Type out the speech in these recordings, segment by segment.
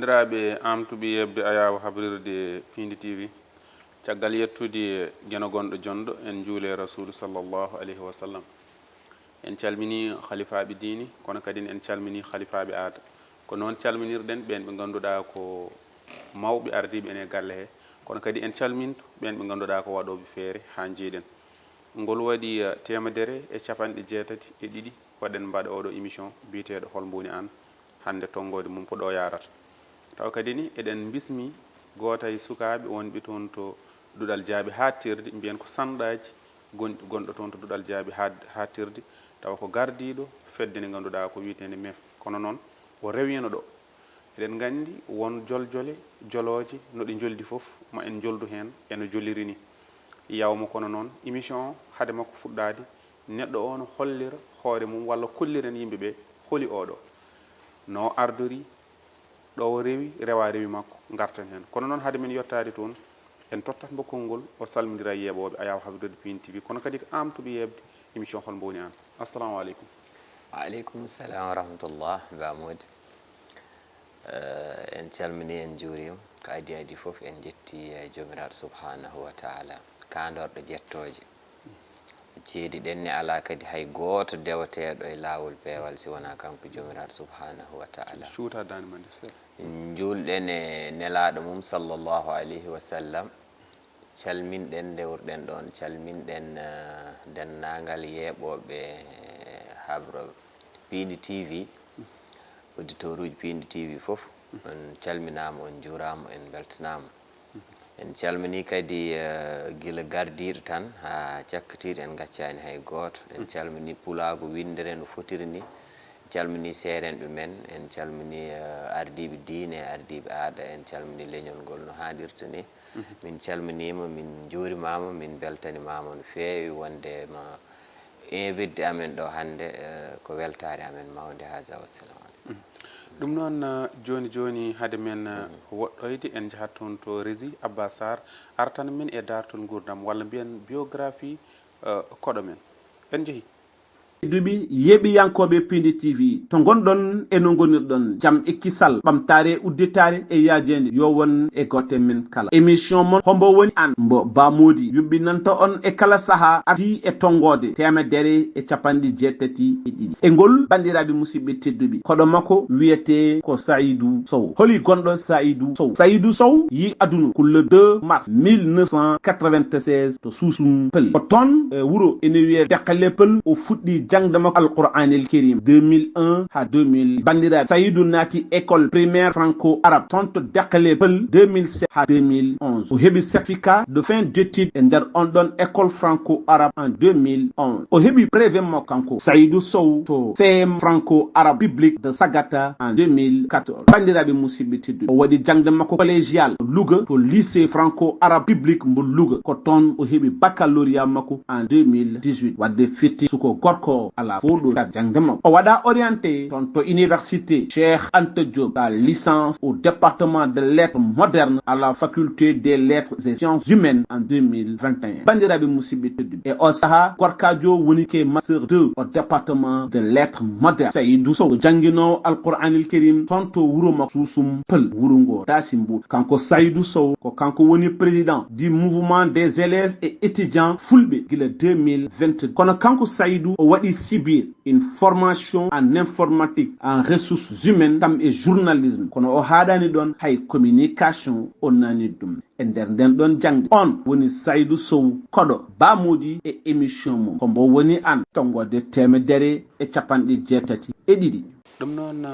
bandiraɓe amtuɓe yebde ayawa habrirde Pindi TV caggal yettude jeno gonɗo jondo en juule rasulu sallallahu alayhi wa sallam en calmini khalifaɓe dini kono kadi en calmini khalifaɓe aada ko noon calminirɗen ɓen ɓe ganduɗa ko mawɓe ardiɓe ene galle he kono kadi en calminto ɓen ɓe ganduɗa ko waɗoɓe feere ha jiiɗen ngol waɗi temedere e capanɗe jeetati e ɗiɗi waɗen mbaɗa oɗo émission biteɗo Holmboni An hande tongode mum ko ɗo yarata taw kadi ni eɗen bismi goto e sukaɓe wonɓe toon to duɗal jaabi hattirde mbiyen ko sanɗaji gonɗo toon to duɗal jaabi hattirde tawa ko gardiɗo fedde nde ganduɗa ko witende MEF kono noon o rewino ɗo eɗen gandi won joljole joloje noɗe joldi foof ma en joldu hen eno joliri ni yawma kono noon émission o haade makko fuɗɗade neɗɗo o no hollira hoore mum walla kolliren yimɓeɓe holi oɗo no ardori ɗo o rewi rewa rewi makko garten hen kono noon haade men yettade toon en tottat mo konngol o salmodira e yeɓoɓe ayawa habdude Pindi TV kono kadi ko amtuɓe yebde émission Holmboni An assalamu aleykum. Waaleykum salam wa rahmatullah bamodi en calmini en juurima ko adi fof en jetti jomiraɗo subhanahu wa taala kandorɗo jettoje ceedi ɗenne ala kadi hay goto dewateɗo e lawol peewal si wona kanko jomiraɗo subhanahu wa taala cuutadani mande se julɗen e nelaɗo mum sallllahu alayhi wa sallam calminɗen dewrɗen ɗon calminɗen dennagal yeeɓoɓe habre Pindi TV auditeur uji Pindi TV fof on calminama on juurama en beltanama en calmini kadi gila gardiɗo tan ha cakkatiɗo en gaccani hay goto en calmini pulago windere no fotiri ni en calmini seerenɓe men en calmini ardiɓe diine ardiɓe aada en calmini leñol ngol no haɗirta ni min calminima min juurimama min beltanimama no feewi wondema invite amen ɗo hande ko weltare amen mawde haja wassalamu aleykum. ɗum noon joni joni haade men woɗɗoyde en jahat toon to régie Abba Sarr artan min e dartol gurdam walla mbiyen biographie koɗo men en jeehi duɓi yeeɓiyankoɓe Pindi TV to gonɗon e no gonirɗon jaam e kisal ɓamtare udditare e yaajede yo won e gote men kala émission mon hombo woni an mbo bamodi yuɓɓinanta on e kala saaha arti e tongode temedere e capanɗe jeetati e ɗiɗi e ngol bandiraɓe musidɓe tedduɓe koɗo makko wiyete ko Saïdou Sow holi gonɗo Saïdou Sow yi aduna ko le 2 mars 1996 to Susum Pël ko toon wuuro ene wiye Dekale Pël o fuɗɗi jangdema alquranil karim 2001 ha 2000 bandiraɓe Saïdou naati école primaire franco arabe toon to Dekale Pël 2007 ha 2011 o heeɓi certificat de fin d'études e nder on ɗon école franco arabe en 2011 o heeɓi brevet makko kanko Saïdou Sow to CM franco arabe public de Sagata en 2014 bandiraɓe musidɓe tedduɓe o waɗi jangde makko collégial Louga to lycée franco arabe public mbo Louga ko toon o heeɓi baccalauréat makko en 2018 wadde fitti suko gorko ala foɗo jangde makko o waɗa orienté toon to université Cheikh Anta Diop sa licence au département de lettres modernes à la faculté des lettres et sciences humaines en 2021 bandiraɓe musidɓe tedduɓe e o saaha gorkajo woni ke master 2 au département de lettres modernes Saïdou Sow jangguinowo alquranil karim toon to wuuro makko Susum Pël wuuro ngo Tasimbo kanko Saïdou Sow ko kanko woni président du mouvement des élèves et étudiants fulɓe guila 2022 kono kanko Saïdou o waɗi subir une formation en informatique en ressources humaines kam e journalisme kono o haɗani ɗon hay communication o nani ɗum e nder nden ɗon jangde on woni Saïdou Sow koɗo bamodi e émission mum kombo woni an tongode temedere e capanɗe jeetati e ɗiɗi ɗum noon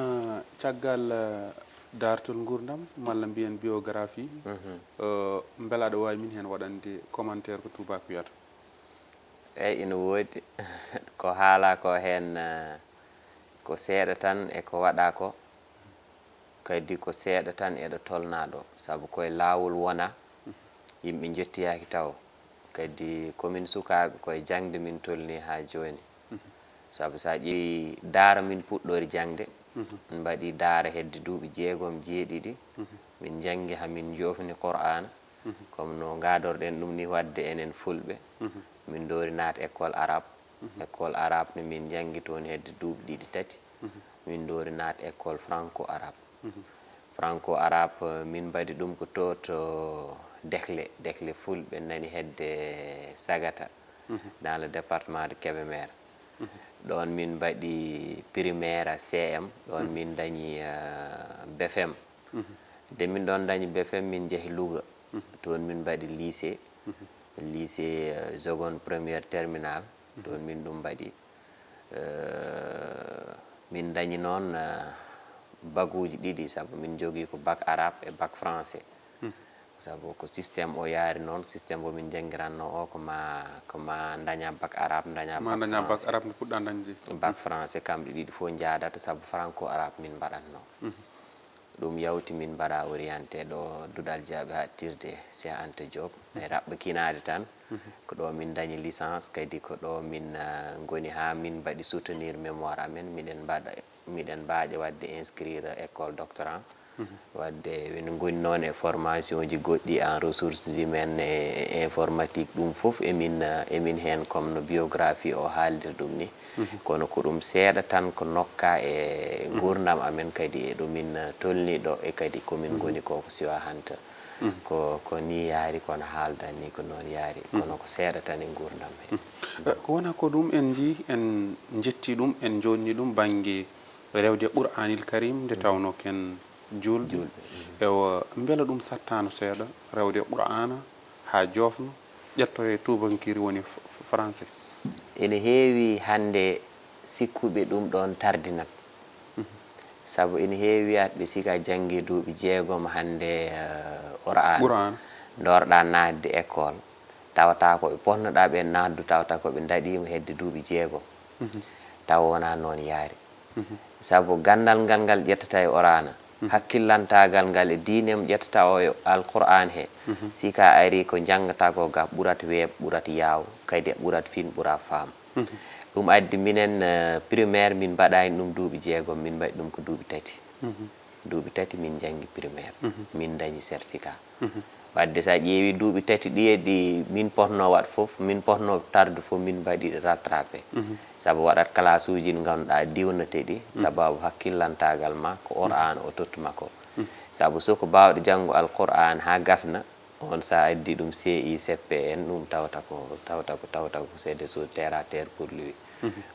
caggal dartol gurdam malla mbiyen biographie beela aɗa wawi min hen waɗande commentaire ko tubako wiyata eyyi ina woodi ko haala ko hen ko seeɗa tan e ko waɗa ko kadi ko seeɗa tan eɗo tolna ɗo saabu koye laawol wona yimɓe jettiyaki taw kadi komin sukaɓe koye jangde min tolni ha joni saabu sa ƴeewi daara min puɗɗori jangde min mbaɗi daara hedde duuɓi 6 min jangi hamin jofni qur'ana comme no gadorɗen ɗum ni wadde enen fulɓe min dori naat école arabe école arabe ne min jangi toon hedde duuɓi 2 3 min dori naat école franco arabe franco arabe min mbaɗi ɗum ko to Dekle fulɓe nani hedde Sagata dans le département de Kébémer. ɗon min mbaɗi primaire CM ɗon min dañi BFM. De min ɗon dañi BFM min jeehi Louga toon min mbaɗi lycée seconde première terminale toon min ɗum mbaɗi min dañi noon baguji ɗiɗi sabu min jogui ko bac arabe et bac français sabu ko système o yaari noon système mo min janggiranno o koma daña bac arabe daña bac arabe no puɗɗa dañde bac français kamɓe ɗiɗi fof jaadata sabu franco arabe min mbaɗatno ɗum yawti min mbaɗa orienté ɗo Doudal Diaby hattirde Cheikh Anta Diop e raɓɓa kinade tan ko ɗo min dañi licence kadi ko ɗo min goni ha min mbaɗi soutenir mémoire amen miɗen mbaaƴa wadde inscrire école doctorant wadde min goni noon e formation ji goɗɗi en ressources humaines et informatique ɗum fof emin hen comme no biographie o haaldir ɗum ni kono ko ɗum seeɗa tan ko nokka e gurdam amen kadi e ɗumin tolni ɗo e kadi komin goni ko siwa hanta ko ni yaari kono haaldan ni ko noon yaari kono ko seeɗa tan e gurdam he ko wona ko ɗum en jii en jetti ɗum en jonni ɗum banggue rewde Qur'anil Karim nde tawno ken julɓe ewa beela ɗum sattano seeɗa rewde Qur'ana ha jofno ƴetto e tubankiri woni français ene heewi hande sikkuɓe ɗum ɗon tardinat sabu ene heewi wiyat ɓe sika janggi duuɓi 6 hande Qur'an dorɗa nadde école tawata ko ɓe ponnoɗa ɓe naddu tawata ko ɓe daɗima hedde duuɓi 6 taw wona noon yaari sabu gandal ngal ƴettata e Qur'ana hakkillantagal ngal e diinem ƴettata o alquran he sika ari ko jangata ko ga ɓurat weeb ɓurat yaw kadi ɓurat fin ɓura faam ɗum addi minen primaire min mbaɗani ɗum duuɓi 6 min mbaɗi ɗum ko duuɓi tati min jangi primaire min dañi certificat wadde sa ƴeewi duuɓi tati ɗi min potno wat fof min potno tarde fof min mbaɗi rattrapé sabu waɗat classe uji ɗi ganduɗa diwnateɗi sababu hakkillantagal ma ko Qur'an o tottuma ko sabu soko bawɗo janggo alquran ha gasna on sa addi ɗum CI CPN ɗum tawta ko c'est des choses terre à terre pour lui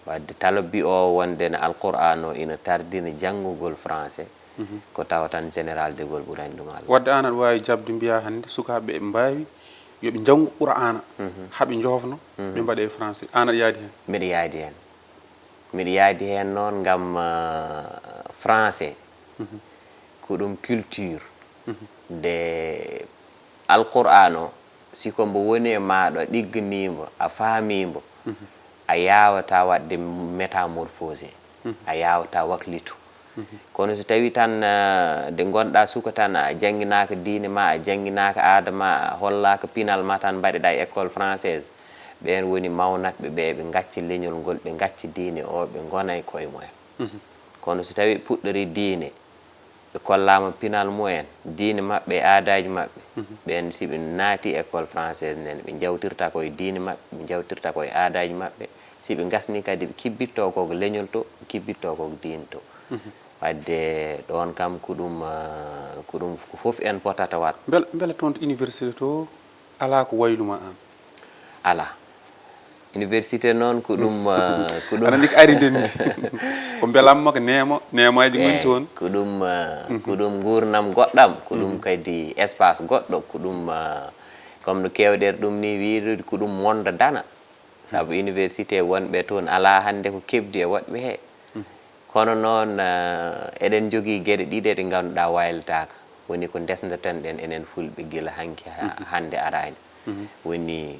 wadde talobi o wonde no alquran o ina tardina janggugol français ko tawa tan général de Gaulle ɓurani ɗum Allah wadde an aɗa wawi jabde mbiya hande sukaɓe ɓe mbawi yoɓe janggu Qur'ana haaɓe jofno ɓe mbaɗe français an aɗa yaadi hen mbiɗa yaadi hen noon gam français ko ɗum culture de alquran o siko mbo woni e maɗo a ɗigganimo a faamimo a yawata wadde métamorphosé a yawata waklito kono so tawi tan de gonɗa suka tan a jangginaka diine ma a jangginaka aada ma a hollaka pinal ma tan mbaɗeɗa école française ɓen woni mawnatɓe ɓe gacci leñol ngol ɓe gacci diine o ɓe gonay koye mumen kono so tawi puɗɗori diine ɓe kollama pinal mumen diine maɓɓe aadaji maɓɓe ɓen si ɓe naati école française nen ɓe jawtirta koye diine maɓɓe ɓe jawtirta koye aadaji maɓɓe si ɓe gasni kadi ɓe kibbitto koko leñol to ɓe kibbitto koko diine to wadde ɗon kam ko ɗum ko fof en potata wat beela toon to université to ala ko wayluma an ala université noon ko ɗum aɗa andi ko ari dendi ko beelamma ko neemaji goni toon ko ɗum gurnam goɗɗam ko ɗum kadi espace goɗɗo ko ɗum comme no kewɗer ɗum ni wiide ko ɗum monde dana sabu université wonɓe toon ala hande ko kebdi e woɗɓe he kono noon eɗen jogii geɗe ɗiɗi ɗe ngannduɗaa waylitaka woni ko desdeten ɗen enen fulɓe gila hanki hannde arani woni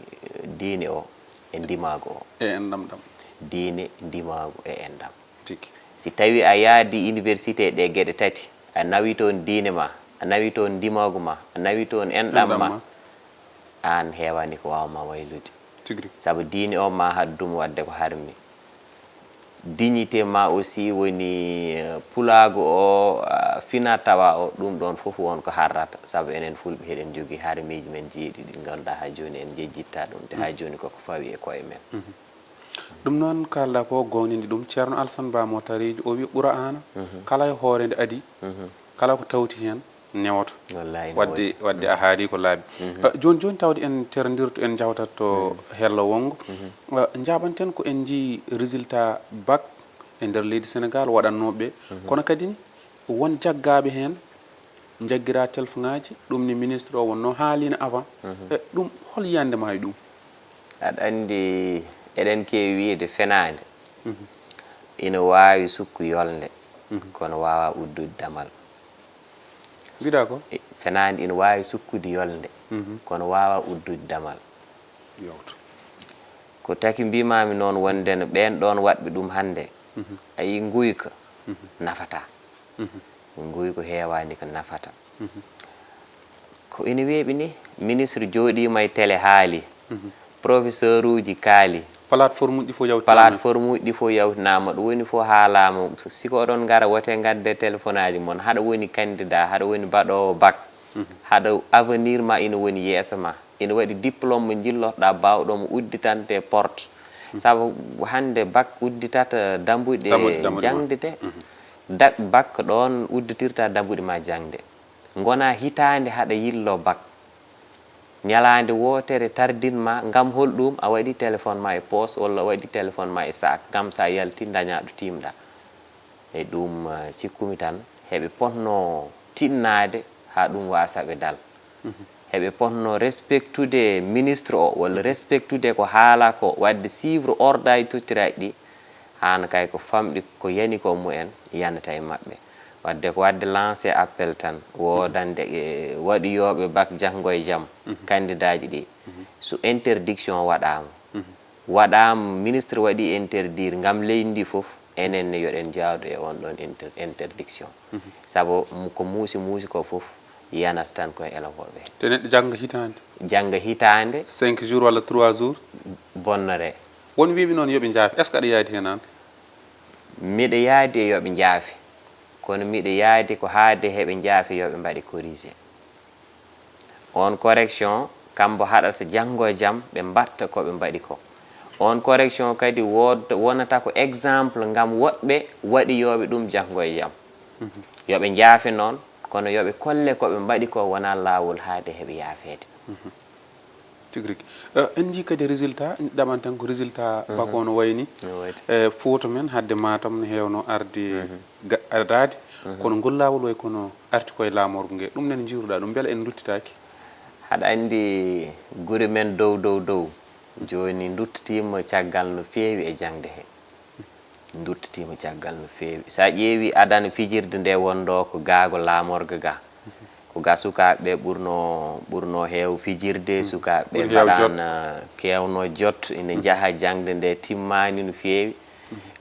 diine o e ndimago o e enɗam ɗam diine ndimago e enɗam tigi si tawi a yaadi université ɗe geɗe tati a nawi toon diine ma a nawi toon ndimago ma a nawi toon enɗam ma an heewani ko wawma waylude tigri sabu diine o ma haddum wadde ko harmi dignité ma aussi woni pulago o fina tawa o ɗum ɗon fof won ko harrata sabu enen fulɓe heɗen jogui harmiji men jeeɗi ɗi ganduɗa ha joni en jejjitta ɗum te ha joni koko fawi e koye men ɗum noon kalɗa ko gownidi ɗum ceerno Alassane Ba mo tarijo o wi Qur'ana kala e hoore nde adi kala ko tawti hen newoto wallahi wadde a haali ko laabi joni tawde en terodirto en jawtat to hello wongo jabanten ko en ji résultat bac e nder leydi Sénégal waɗannoɓe kono kadi ni won jaggaɓe hen jaggira téléphone ngaji ɗum ni ministre o wonno haalino avant ɗum hol yiyande ma e ɗum aɗa andi eɗen kewi wiide fenade ina wawi sukku yolde kono wawa uddude damal mbiɗa ko fenade ina wawi sukkude yolde kono wawa uddude damal yewto ko taki mbimami noon wonde no ɓen ɗon waɗɓe ɗum hande ayi nguyka nafata nguyko heewani ko nafata ko ina weeɓi ni ministre jooɗima e télé haali professeur uji kaali plateforme uji fof yawtinama ɗo woni fof haalama siko oɗon gara wote gadde téléphone aji moon haɗa woni candidat haɗa woni mbaɗowo bac haɗa avenir ma ina woni yeeso ma ina waɗi diplôme mo jillotoɗa bawɗomo udditante porte sabu hande bac udditata dambuɗe jangde de bac ɗon udditirta dambuɗe ma jangde gona hitande haɗa yillo bac ñalande wotere tardinma ngam holɗum a waɗi téléphone ma e poche walla a waɗi téléphone ma e sac ngam sa yalti daña ɗo timɗa e ɗum sikkumi tan heɓe ponno tinnade ha ɗum wasaɓe dal heɓe ponno respectude ministre o walla respectude ko haala ko wadde suivre ordre aji tottiraɗi ɗi hana kay ko famɗi ko yani ko mumen yanata e maɓɓe wadde ko wadde lancé appel tan wodande waɗiyoɓe bac janggo e jaam candidat ji ɗi so interdiction waɗama ministre waɗi interdire ngam leydi ndi foof enen ne yoɗen jawdo e on ɗon interdiction saabu ko muusi ko foof yanata tan koye élagoɓe te neɗɗo jangga hitande 5 jours walla 3 jours bonnere won wiɓe noon yoɓe jaafi est ce que aɗa yaadi hen an miɗa yaadi e yoɓe jaafi kono miɗa yaadi ko haade heɓe jaafi yoɓe mbaɗi corrigé on correction kambo haɗata janggo e jaam ɓe mbatta koɓe mbaɗi ko on correction kadi wonata ko exemple ngam woɓɓe waɗiyoɓe ɗum janggo e jaam yoɓe jaafi noon kono yoɓe kolle koɓe mbaɗi ko wona lawol haade heɓe yaafede tigi rigui en jii kadi résultat ɗaɓan tan ko résultat bac o no wayni Fouta men hadde Matam no hewno arde ardade kono ngol lawol way kono arti koye lamorgo ngue ɗum nene jiruɗa ɗum beele en duttitaki haɗa andi guure men dow joni duttitima caggal no feewi e jangde he duttitima caggal no feewi sa ƴeewi adana fijirde nde wonɗo ko gaago lamorgo ga ko ga sukaɓe ɓurno heew fijirde sukaɓe mbaɗana kewno jot ina jaaha jangde nde timmani no feewi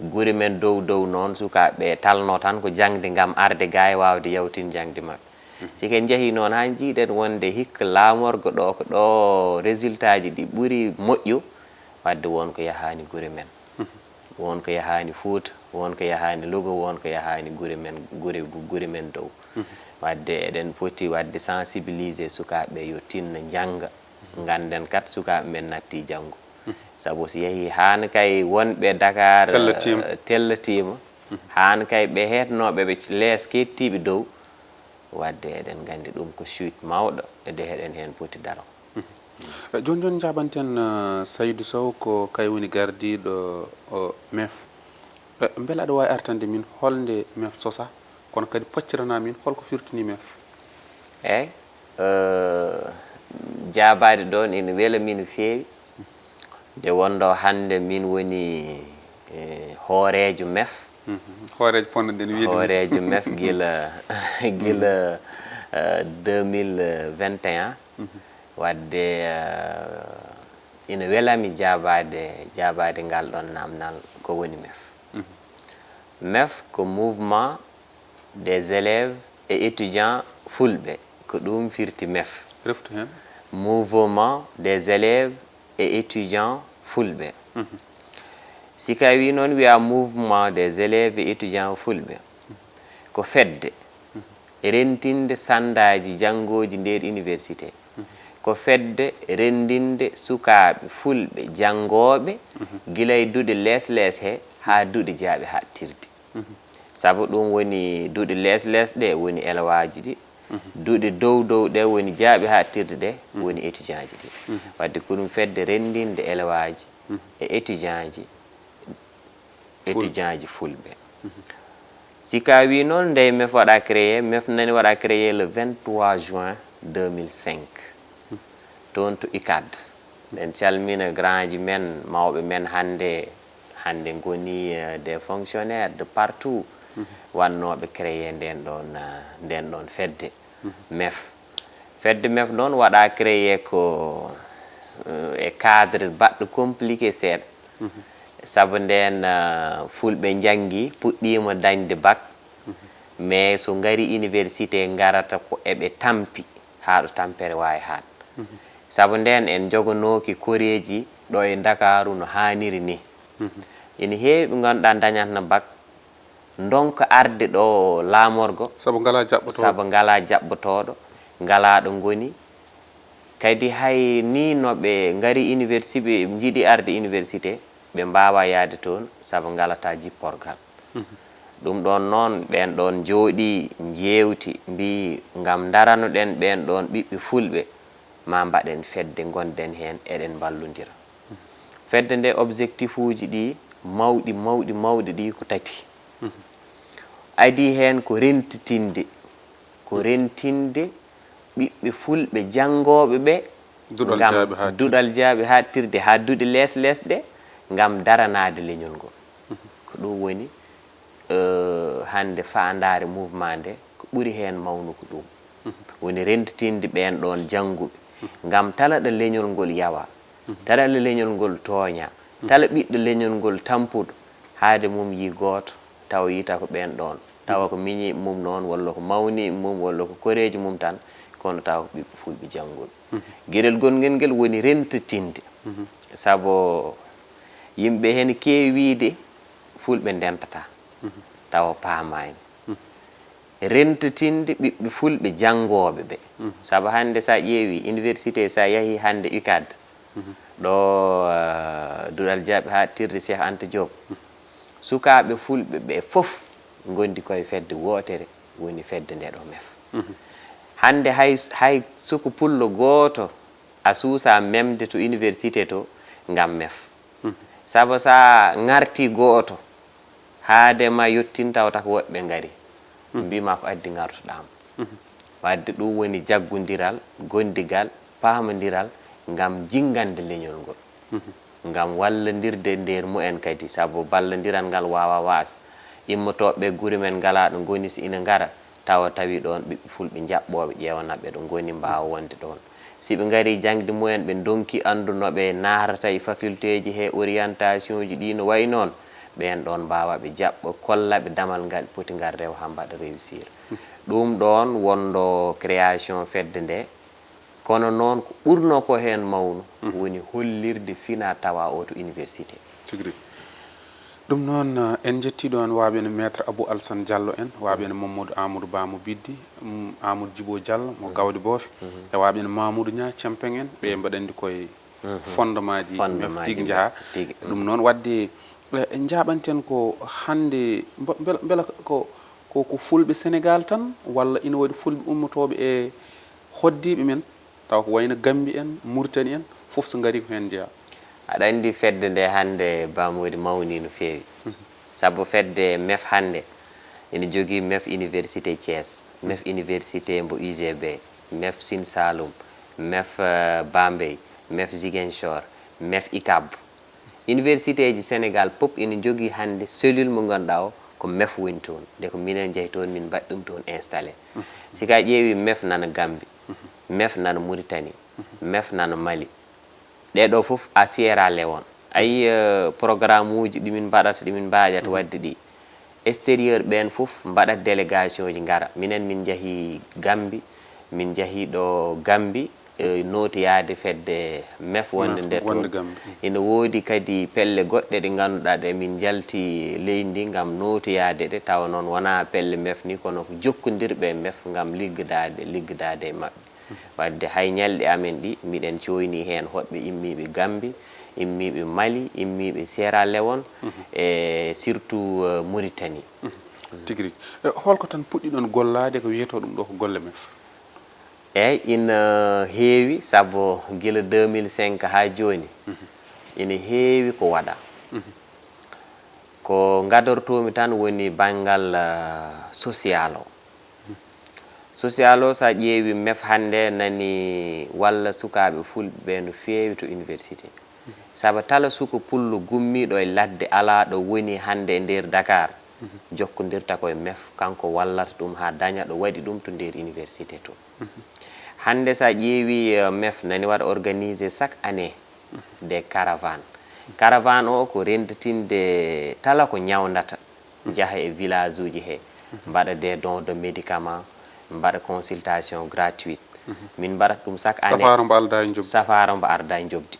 guure men dow noon sukaɓe talno tan ko jangde ngam arde ga e wawde yawtin jangde mabɓe sike jeehi noon ha jiiɗen wonde hikka lamorgo ɗo ko ɗo résultat ji ɗi ɓuuri moƴƴu wadde wonko yahani guure men wonko yahani Fouta wonko yahani Louga wonko yahani guure men dow wadde eɗen poti wadde sensibiliser sukaɓe yo tinna janga ganden kat sukaɓe men natti janggo sabu so yeehi hana kay wonɓe Dakar tellatima hana kay ɓe hetnoɓe ɓe lees kettiɓe dow wadde eɗen gandi ɗum ko chute mawɗo ede heɗen hen poti daro joni jaɓanten Saydou Sow ko kay woni gardiɗo MEF beele aɗa wawi artande min holnde MEF sosa kono kadi poccirana min holko firtini MEF eyyi jabade ɗon ina weela min feewi nde wonɗo hande min woni hoorejo MEF hoorejo ponnoɗen wiide hoorejo MEF gila 2021 wadde ina welami jabade ngal ɗon namdal ko woni MEF MEF ko mouvement des élèves et étudiants fulɓe ko ɗum firti MEF reftu hen mouvement des élèves et étudiants fulɓe sika wi noon wiya mouvement des élèves et étudiants fulɓe ko fedde rentinde sandaji janggoji nder université ko fedde rendinde sukaɓe fulɓe jangoɓe guilay duuɗe less he ha duuɗe jaaɓe hattirde sabu ɗum woni duuɗi les ɗe woni élevage ɗi duuɗi dow ɗe woni jaaɓe hattirde ɗe woni étudiant ji ɗi wadde ko ɗum fedde renndinde élevage e étudiant ji fulɓe sika wi noon nde MEF waɗa créé MEF nani waɗa créé le 23 juin 2005 toon to UCAD en calmina grand ji men mawɓe men hannde ngoni des fonctionnaires de partout wannoɓe créé nden ɗon fedde MEF fedde MEF noon waɗa créé ko e cadre baɗɗo compliqué seeɗa sabu nden fulɓe janggi puɗɗima dañde bac mais so ngari université garata ko eɓe tampi haa ɗo tampere wawi haat sabu nden en jogonoki koreji ɗo e Dakaru no haniri ni ina heewi ɓe ganduɗa dañatno bac donka arde ɗo laamorgo sabu ngala jaɓɓotoɗo ngala ɗo ngoni kadi hay ni no ɓe ngari université ɓe jiiɗi arde université ɓe mbawa yaade toon sabu ngalata jipporgal ɗum ɗon noon ɓen ɗon jooɗi jewti mbi ngam daranoɗen ɓen ɗon ɓiɓɓe fulɓe ma mbaɗen fedde gonɗen hen eɗen ballodira fedde nde objectif uji ɗi mawɗi ɗi ko tati adi hen ko rentinde ɓiɓɓe fulɓe janngoɓe ɓe ngam duɗal jaaɓe hattirde ha duuɗi lesɗe ngam daranade leñol ngol ko ɗum woni hande fandare mouvement nde ko ɓuri hen mawnuko ɗum woni rentitinde ɓen ɗon jannguɓe ngam tala ɗo leñol ngol yawa tala ɗo leñol ngol tooña tala ɓiɗɗo leñol ngol tampuɗo haade mum yi gooto taw yita ko ɓen ɗon tawa ko miñi mum noon walla ko mawni mum walla ko koreji mum tan kono tawa ko ɓiɓɓe fulɓe jannguɓe gueɗel gonngel ngel woni rentitinde sabu yimɓe hen keewi wiide fulɓe ndentata tawa paamani rentitinde ɓiɓɓe fulɓe janngoɓe ɓe sabu hande sa ƴeewi université sa yahi hande UCAD ɗo duɗal jaaɓe hattirde Cheikh Anta Diop sukaɓe fulɓe ɓe fof gondi koye fedde wotere woni fedde nde ɗo MEF hande hay suku pullo gooto a suusa memde to université to ngam MEF sabu sa ngarti gooto haadema yettin tawata ko woɓɓe ngari mbima ko addi ngartoɗama wadde ɗum woni jaggodiral gondigal paamodiral ngam jingande leñol ngol ngam wallodirde nder mumen kadi sabu ballodiral ngal wawa waas immotoɓe guure men ngala ɗo goni si ina ngara tawa tawi ɗon ɓiɓɓe fulɓe jaɓɓoɓe ƴewanaɓe ɗo goni mbawa wonde ɗon siɓe ngari jangde mumen ɓe donki andunoɓe narata e faculté ji he orientation ji ɗi no way noon ɓen ɗon mbawa ɓe jaɓɓa kollaɓe damal ngal poti ngal rew ha mbaɗa réussir ɗum ɗon wondo création fedde nde kono noon ko ɓurno ko hen mawnu woni hollirde fina tawa o to université tigri ɗum noon en jettiɗo on waɓene maître Abou Alassane Diallo en waɓene Mamadou Amadou Ba mo Biddi Amadou Djibo Diallo mo Gawde Boofe e waɓene Mamoudou Nia Cempeng en ɓe mbaɗandi koye fondement ji MEF tigui jaaha ɗum noon wadde jaɓanten ko hande beela ko fulɓe Sénégal tan walla ina waɗi fulɓe ummotoɓe e hoddiɓe men taw ko wayno Gambie en Mauritanie en foof so ngari ko hen jeeya aɗa andi fedde nde hande bamodi mawni no feewi sabu fedde MEF hande ene jogui MEF université Thiès MEF université mbo UGB MEF Sine Saloum MEF Bambey MEF Ziguinchor MEF ICAB université ji Sénégal pop ene jogui hande cellule mo ganduɗa o ko MEF woni toon nde ko minen jeeyi toon min mbaɗi ɗum toon installé sika ƴeewi MEF nana Gambie MEF nana Mauritanie MEF nana Mali ɗeɗo fof a Sierra Leone ayi programme uji ɗimin mbaɗata ɗimin mbajata wadde ɗi extérieur ɓen fof mbaɗat délégation ji ngara minen min jaahi Gambie min jaahi ɗo Gambie notoyade fedde MEF wonde nde toon ina woodi kadi pelle goɗɗe ɗe ngannduɗa ɗe min jalti leydi ndi ngam notoyade ɗe tawa noon wona pelle MEF ni kono ko jokkodirɓe MEF ngam liggidade e maɓɓe wadde hay ñalɗe amen ɗi miɗen coyni hen hoɓɓe immiɓe Gambie immiɓe Mali immiɓe Sierra Leone e surtout Mauritanie tigri holko tan puɗɗiɗon gollade ko wiyeto ɗum ɗo ko golle mef eyyi ina heewi sabu gila 2005 ha joni ina heewi ko waɗa ko gadortomi tan woni banggal social o social o sa ƴeewi mef hande nani walla sukaɓe fulɓe no feewi to université saabu tala suka pullo gummiɗo e ladde ala ɗo woni hande e nder Dakar jokkodirta koye mef kanko wallata ɗum ha daña ɗo waɗi ɗum to nder université to hande sa ƴeewi mef nani waɗa organisé chaque année des caravane o ko renditinde tala ko ñawdata jaaha e village uji he mbaɗa des dons de médicaments mbaɗa consultation gratuite min mbaɗat ɗum chaque année safaro mbo arda e jobdi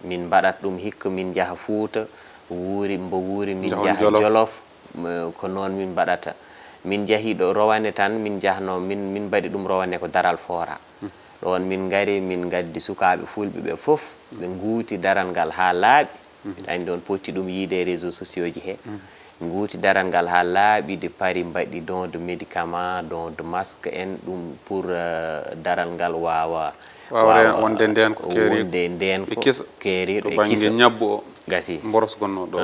min mbaɗat ɗum hikka min jaaha Fouta mbo wuuri min jaaha Jolof ko noon min mbaɗata min jaahi ɗo rowane tan min jahno min mbaɗi ɗum rowane ko daral fora ɗon min ngari min gaddi sukaɓe fulɓe ɓe fof ɓe nguuti daral ngal ha laaɓi ɗani ɗon potti ɗum yiide e réseaux sociaux ji he nguuti daral ngal ha laaɓi de pari mbaɗi don de médicament don de masque en ɗum pour daral ngal wawa wonde nden ko keeriɗo e kisa ñabbu o gasi mboros gonno ɗo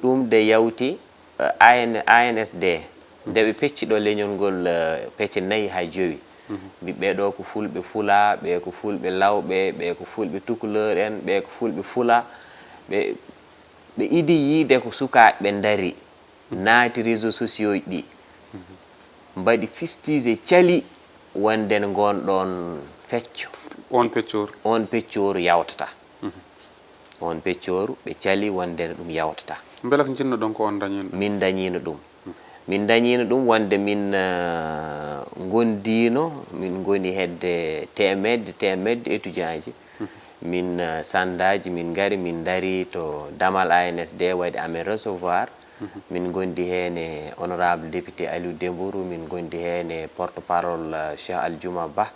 ɗum de yawti ANSD nde ɓe pecci ɗo leñol ngol pecce 4 ha 5 ɓiɓɓe ɗo ko fulɓe fula ɓe ko fulɓe lawɓe ɓe ko fulɓe tukuleur en ɓe ko fulɓe fula ɓe idi yiide ko sukaɓe dari naati réseaux sociaux ɗi mbaɗi fistise cali wonde gonɗon fecco on peccoru yawtata on peccoru ɓe cali wonde ɗum yawtata beela ko jinno ɗon ko on dañino min dañino ɗum min dañino ɗum wonde min gondino min goni hedde temedde étudiant ji min sandaji min ngari min dari to damal ANSD waɗi amen recevoir min gondi hene honorable député Aliou Dembourou min gondi hene porte parole Cheikh Aljouma Ba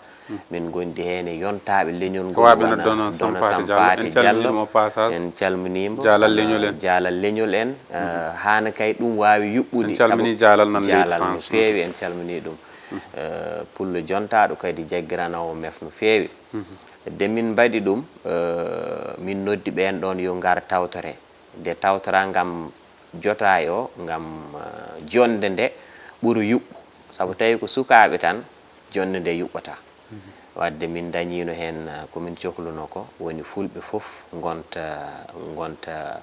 min gondi hene yontaɓe leñol ngol Dona Sampati Diallo en calminimo jaalal leñol en hana kay ɗum wawi yuɓɓude jalal no feewi en calmini ɗum pullo jontaɗo kadi jaggiranowo mef no feewi de min mbaɗi ɗum min noddi ɓen ɗon yo ngar tawtore de tawtora ngam jota o ngam jonde nde ɓuura yuɓɓu sabu tawi ko sukaɓe tan jonde nde yuɓɓata wadde min dañino hen komin cohluno ko woni fulɓe fof gonta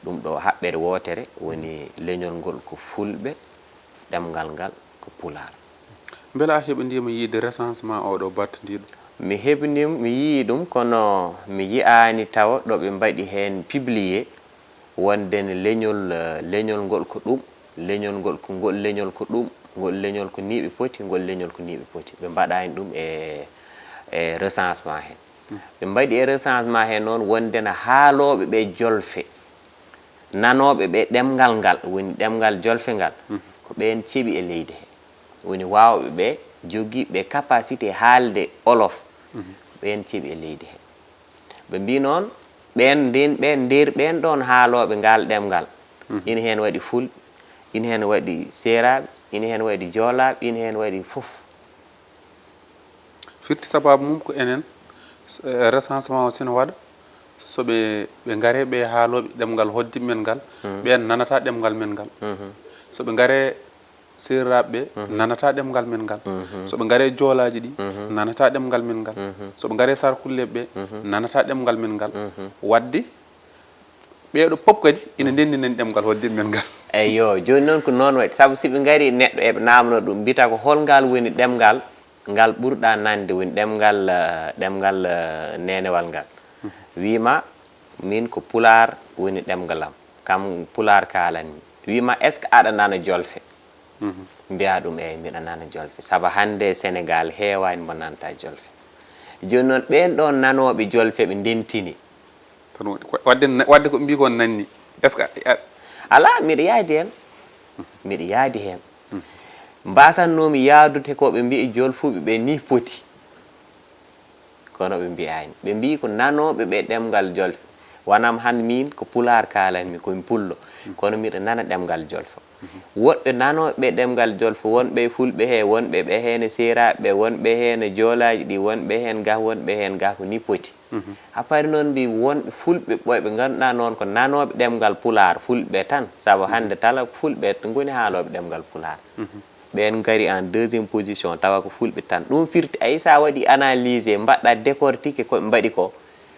ɗum ɗo haɓɓere wotere woni leñol ngol ko fulɓe ɗemgal ngal ko pular beela a heɓandima yiide recensement oɗo battidiɗo mi heɓnima mi yii ɗum kono mi yiyani tawa ɗoɓe mbaɗi hen publié wondene leñol ngol ko ɗum leñol ngol ko ngol leñol ko ɗum ngol leñol ko niɓe poti ngol leñol ko niɓe poti ɓe mbaɗani ɗum e recensement hen ɓe mbaɗi e recensement hen noon wondena haaloɓe ɓe jolfe nanoɓe ɓe ɗemgal ngal woni ɗemgal jolfe ngal ko ɓen ceeɓi e leydi he woni wawɓe ɓe joguiɓe capacité haalde olof ɓen ceeɓi e leydi he ɓe mbi noon nder ɓen ɗon haaloɓe ngal ɗemgal ina hen waɗi fulɓe ina hen waɗi seeraɓe ina hen waɗi joolaɓe ina hen waɗi fof firti sababu mum ko enen recensement o sino waɗa soɓe ngare ɓe haaloɓe ɗemgal hoddiɓe men ngal ɓen nanata ɗemgal men ngal soɓe ngare seeraɓe nanata ɗemgal men ngal soɓe ngare joolaji ɗi nanata ɗemgal men ngal soɓe ngare sarkulleɓe nanata ɗemgal men ngal wadde ɓeɗo pop kadi ina ndendinen ɗemgal hoddiɓe men ngal eyyo joni noon ko noon waɗi saabu siɓe ngari neɗɗo eɓe namno ɗum mbita ko holngal woni ɗemgal ngal ɓurɗa nande woni ɗemgal nenewal ngal wima min ko pular woni ɗemgalam kam pular kalanmi wima est ce que aɗa nana jolfe mbiya ɗum eyyi mbiɗa nana jolfe saabu hande Sénégal heewani mo nanta jolfe joni noon ɓen ɗon nanoɓe jolfe ɓe ndentini wadde ko mbi kon nanni est ce que ala mbiɗa yaadi hen mbasannomi yaadude koɓe mbi jolfuɓe ɓe ni poti kono ɓe mbiyani ɓe mbi ko nanoɓe ɓe ɗemgal jolfe wonam han min ko pular kalanmi komi pullo kono mbiɗa nana ɗemgal jolfo woɓɓe nanoɓe ɗemgal jolfo wonɓe fulɓe he wonɓe ɓe hene seraɓe wonɓe hene joolaji ɗi wonɓe hen ga wonɓe hen ga ko ni poti apari noon mbi wonɓe fulɓe ɓoyɓe ganduɗa noon ko nanoɓe ɗemgal pular fulɓe tan saabu hande tala fulɓe goni haaloɓe ɗemgal pular ɓen gari en deuxiéme position tawa ko fulɓe tan ɗum firti ayi sa waɗi analysé mbaɗɗa décortique koɓe mbaɗi ko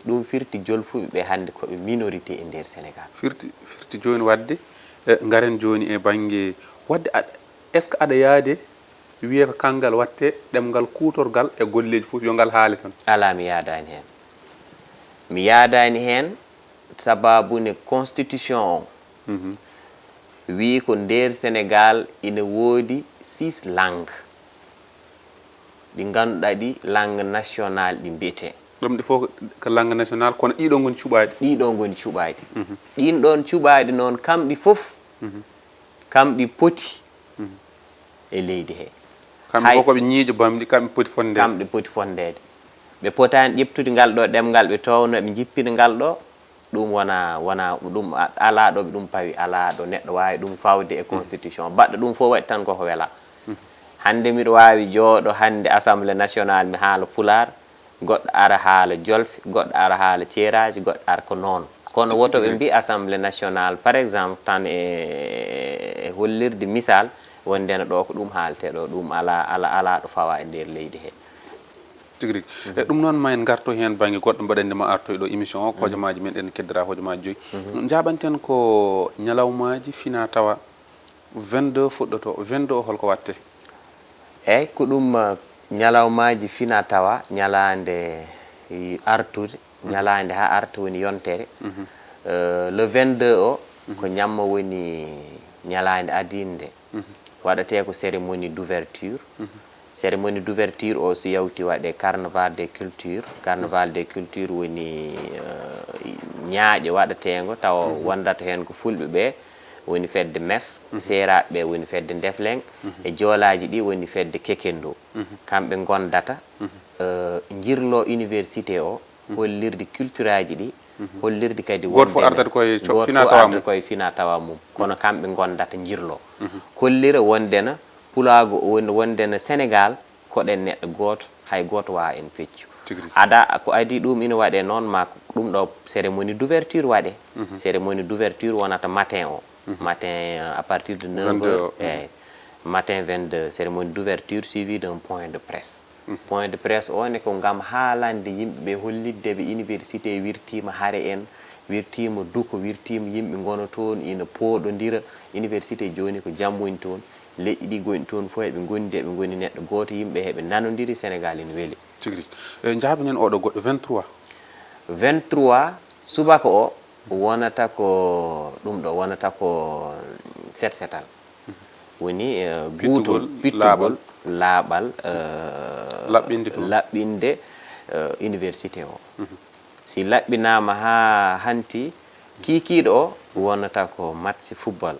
ɗum firti jolfuɓe ɓe hande koɓe minorité e nder Sénégal firti joni wadde garen joni e banggue wadde est ce que aɗa yaade wiye ko kangal watte ɗemgal kutorgal e golleji fof yo ngal haali tan ala mi yaadani hen sababune constitution o wi ko nder Sénégal ina woodi 6 langues ɗi ganduɗa ɗi langue nationale ɗi mbiyete ɗum ɗi fof ko langue national kono ɗiɗo goni cuɓaɗi ɗin ɗon cuɓaɗi noon kamɗi fof kamɗi poti e leydi he kamɓe fof koɓe ñiiƴo bamɗi kamɓe poti fondede ɓe potani ƴeftude ngal ɗo ɗemgal ɓe towno ɓe jippina ngal ɗo ɗum wona ɗum ala ɗo ɓe ɗum pawi ala ɗo neɗɗo wawi ɗum fawde e constitution baɗɗo ɗum fof waɗi tan koko weela hande miɗo wawi jooɗo hande assemblée nationale mi haala pular goɗɗo ara haala jolfe goɗɗo ara haala ceeraji goɗɗo ara ko noon kono woto ɓe mbi assemblée nationale par exemple tan e hollirde misal wondena ɗo ko ɗum haalte ɗo ɗum ala ɗo fawa e nder leydi he tigui rigui ɗum noon ma en garto hen banggue goɗɗo mbaɗandema artoy ɗo émission o hojomaji men ɗen keddora hojomaji 5 jaɓanten ko ñalawmaji fina tawa 22 fuɗɗoto 22 o holko watte eyyi ko ɗum ñalawmaji fina tawa ñalande artude ñalande ha arta woni yontere le 22 o ko ñamma woni ñalande adinde waɗate ko cérémonie d'ouverture cérémonie d'ouverture o so yawti waɗe carnaval des cultures woni ñaaƴe waɗatengo taw wondata hen ko fulɓe ɓe woni fedde mef seraɓe ɓe woni fedde ndefleng e joolaji ɗi woni fedde kekendo kamɓe gondata jirlo université o hollirde culture aji ɗi hollirde kadi goto fof ardata koye fina tawa mum kono kamɓe gondata jirlo hollira wondena pulago wondena Sénégal koɗen neɗɗo goto hay goto wawa en feccu ada ko adi ɗum ina waɗe noon ma ɗum ɗo cérémonie d'ouverture waɗe cérémonie d'ouverture wonata matin o matin à partir de 9h matin 22 cérémonie d'ouverture suivi d'un point de presse point de presse o ne ko gam haalande yimɓeɓe hollidde ɓe université wirtima haare en wirtima duko wirtima yimɓe gono toon ina pooɗodira université joni ko jam woni toon leƴƴi ɗi goni toon fof eɓe gondi eɓe goni neɗɗo goto yimɓe heɓe nanodiri Sénégal ene weeli tigui rigui jaaɓinen oɗo goɗɗo 23 subaka o wonata ko ɗum ɗo wonata ko setsetal woni guutol pittugol laaɓal laɓɓinde université o si laɓɓinama ha hanti kikiɗo o wonata ko match football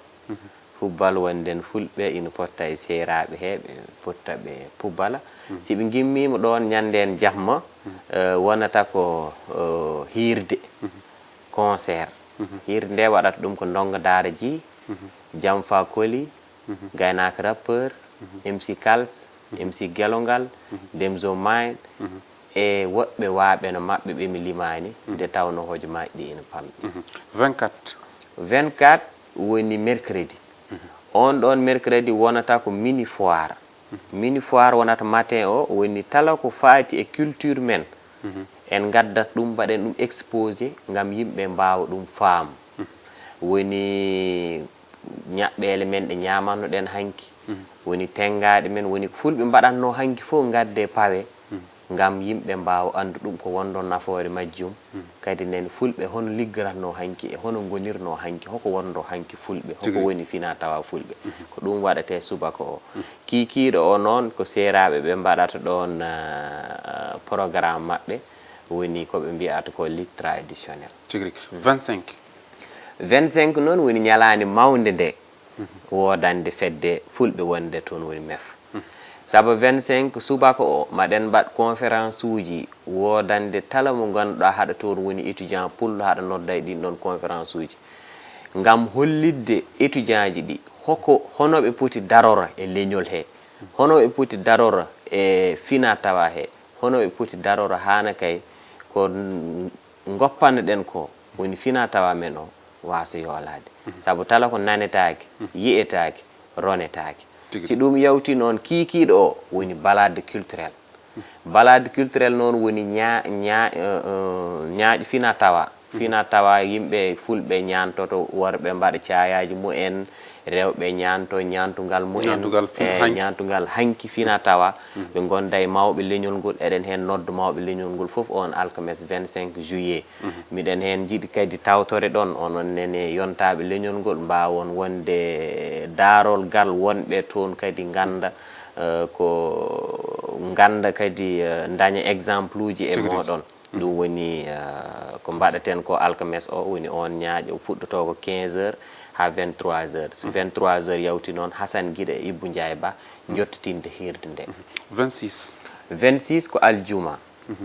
wonden fulɓe ina potta e seraɓe he ɓe potta ɓe pubbala si ɓe gimmima ɗon ñanden jahma wonata ko hirde concert hirde nde waɗata ɗum ko Ndongo Daara Ji Jamfa Koli Gaynaka rappeur MC Kals MC Gelongal Demzo Mine e woɓɓe waaɓe no maɓɓe ɓe mi limani nde tawno hojomaji ɗi ina pamɗi 24 woni mercredi on ɗon mercredi wonata ko mini foire wonata matin o woni tala ko faati e culture men en gaddat ɗum mbaɗen ɗum exposé ngam yimɓe mbawa ɗum faam woni ñaɓɓele men ɗe ñamannoɗen hanki woni tengaɗe men woni fulɓe mbaɗatno hanki fof gadde pawe ngam yimɓe mbawa andu ɗum ko wonɗon nafoore majjum kadi nen fulɓe hono liggoratno hanki e hono gonirno hanki hoko wonno hanki fulɓe hoko woni fina tawa fulɓe ko ɗum waɗate subaka o kikiɗo o noon ko seraɓe ɓe mbaɗata ɗon programme maɓɓe woni koɓe mbiyata ko lit traditionnel 25 noon woni ñalande mawde nde wodande fedde fulɓe wonde toon woni mef sabu 25 subaka o maɗen mbaɗ conférence uji wodande tala mo ganduɗa haɗa toon woni étudiant pullo haɗa nodda e ɗin ɗon conférence uji ngam hollidde étudiant ji ɗi hoko hono ɓe poti darora e leñol he hono ɓe poti darora e fina tawa he hono ɓe poti darora hana kay ko goppanno ɗen ko woni fina tawa men o wasa yoolade sabu tala ko nanetake yiyetake ronetake si ɗum yawti noon kiikiiɗo o woni balade culturel balade culturel noon woni ñaaƴ fina tawa yimɓe fulɓe ñantoto worɓe mbaɗa cayaji mumen rewɓe ñanto ñantugal mumen e ñantugal hanki fina tawa ɓe gonda e mawɓe leñol ngol eɗen hen noddo mawɓe leñol ngol fof on alkames 25 juillet miɗen hen jiiɗi kadi tawtore ɗon onon nene yontaɓe leñol ngol mbawon wonde darol gal wonɓe toon kadi ganda ko ganda kadi daña exemple uji e moɗon ɗum woni ko mbaɗaten ko alkames o woni on ñaaƴo fuɗɗoto ko 15 heures ha 23 heures so 23 heures yawti noon Hassane Guiɗe e Ibou Ndiaye Ba jottotinde hirde nde 26 ko aljuma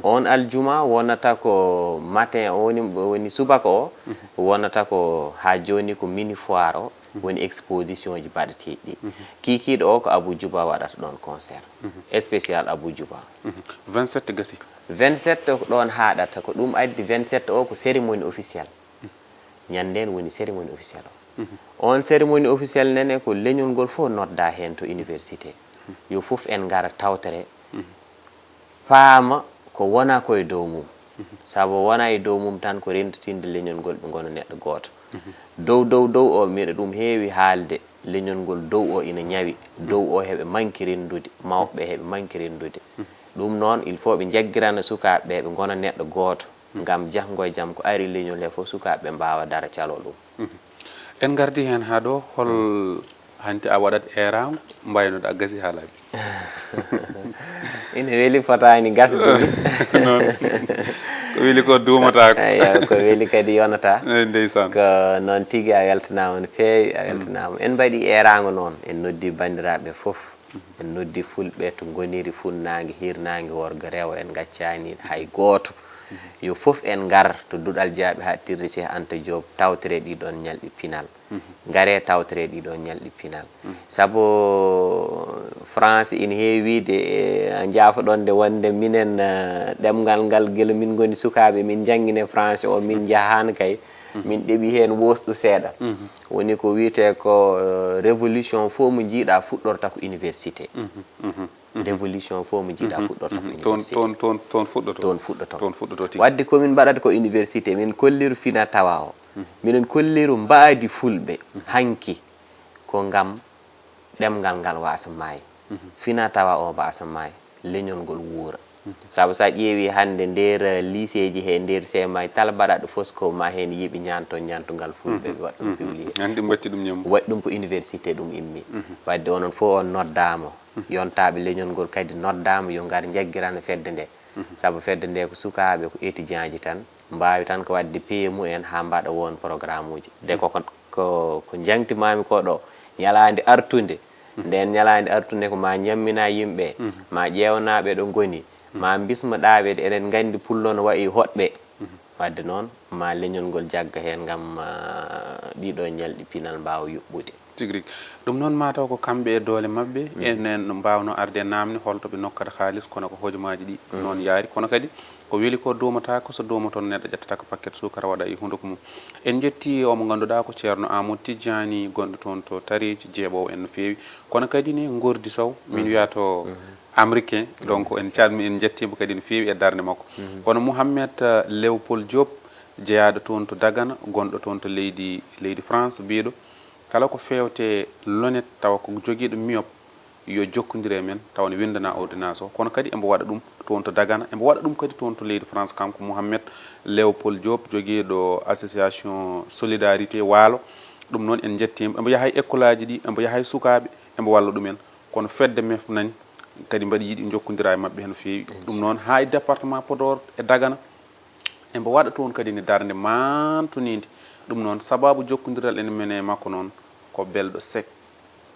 on aljuma wonata ko matin o woni subaka o wonata ko ha joni ko mini foire o woni exposition ji baɗeteɗi ɗi kikiɗo o ko Abou Djouba waɗata ɗon concert spécial Abou Djouba 27 gasi 27 ko ɗon haɗata ko ɗum addi 27 o ko cérémonie officiel ñanden woni cérémonie officiel o on cérémonie officiel nene ko leñol ngol fof nodda hen to université yo fof en gara tawtere paama ko wona koye dow mum sabu wona e dow mum tan ko rentitinde leñol ngol ɓe gona neɗɗo goto dow o miɗa ɗum heewi haalde leñol ngol dow o ina ñawi dow o heɓe manki rendude mawɓe heɓe manki rendude ɗum noon il faut ɓe jaggirana sukaɓe ɓe gona neɗɗo goto ngam janggo e jaam ko ari leñol he fof sukaɓe mbawa dara calo ɗum en gardi hen ha ɗo hol hanti a waɗat erago mbaynoɗa a gasi haalaji ina weeli fotani gasde non ko weeli ko duumatako eyo ko weeli kadi yonata ndeysan ko noon tigui a weltanama no feewi a weltanama en mbaɗi erago noon en noddi bandiraɓe foof en noddi fulɓe to goniri funnague hirnague worgo rewo en gaccani hay goto yo fof en gar to duɗal jaaɓe ha tirde Cheikh Anta Diop tawtere ɗiɗon ñalɗi pinal gare tawtere ɗiɗon ñalɗi pinal saabu France ina heewide e jaafoɗon nde wonde minen ɗemgal ngal guila min goni sukaɓe min jangguine français o min jahani kay min ɗeɓi hen wosɗu seeɗa woni ko wiyete ko révolution fo mo jiiɗa fuɗɗorta ko université révolution fo mo jiiɗa fuɗɗorta ko université toon fuɗɗoto wadde komin mbaɗata ko université min kolliru fina tawa o minen kolliru mbaadi fulɓe hanki ko ngam ɗemgal ngal wasa maayi fina tawa o wasa maayi leñol ngol wuura sabu sa ƴeewi hande nder lycée ji he nder sema tala mbaɗaɗo fosco ma hen yiiɓe ñantugal fulɓe ɓe waɗa ɗum publié waɗi ɗum ko université ɗum immi wadde onon fof on noddama yontaɓe leñol ngol kadi noddama yo ngar jaggirana fedde nde sabu fedde nde ko sukaɓe ko étudiant ji tan mbawi tan ko wadde PMU en ha mbaɗa won programme uji de ko jangtimami ko ɗo ñalade artude nden ñalade artude ko ma ñammina yimɓe ma ƴewnaɓe ɗo goni ma bisma ɗaɓede eɗen gandi pullo no wayi hoɗɓe wadde noon ma leñol ngol jagga hen gam ɗiɗo ñalɗi pinal mbawa yuɓɓude tigui ɗum noon mataw ko kamɓe e doole mabɓe enen mbawno arde namni holto ɓe nokkata haalis kono ko hojomaji ɗi noon yaari kono kadi ko weeli ko duumatako so duumaton neɗɗo ƴettata ko paquet sukara waɗa e hunde ko mum en jetti omo ganduɗa ko ceerno Amadou Tidiani gonɗo toon to Tariji jeeɓowo en no feewi kono kadi ni Gordi Sow min wiyato américain donc en calmi en jettimo kadi no feewi e darde makko kono Mouhamed Léopold Diop jeeyaɗo toon to Dagana gonɗo toon to leydi France biiɗo kala ko fewte lonet tawa ko joguiɗo miyop yo jokkodire men taw ne windana ordonnance o kono kadi embo waɗa ɗum toon to Dagana embo waɗa ɗum kadi toon to leydi France kanko Mouhamed Léopold Diop joguiɗo association solidarité waalo ɗum noon en jettimo embo yahay école aji ɗi embo yahay sukaɓe embo walla ɗumen kono fedde mef nani kadi mbaɗi yiiɗi jokkodira e mabɓe hen feewi ɗum noon ha e département Podor e Dagana embo waɗa toon kadi ne darde mantonide ɗum noon sababu jokkodiral ene men e makko noon ko belɗo sek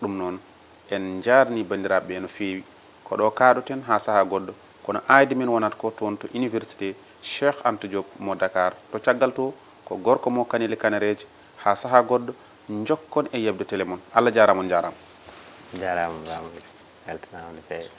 ɗum noon en jarni bandiraɓe no feewi ko ɗo kaɗoten ha saaha goɗɗo kono aadi men wonata ko toon to université Cheikh Anta Diop mo Dakar to caggal to ko gorko mo Kanile Kanareji ha saaha goɗɗo jokkon e yebde télé mon. Allah jarama on jarama. Jarama Bamoudy, weltanama no feewi.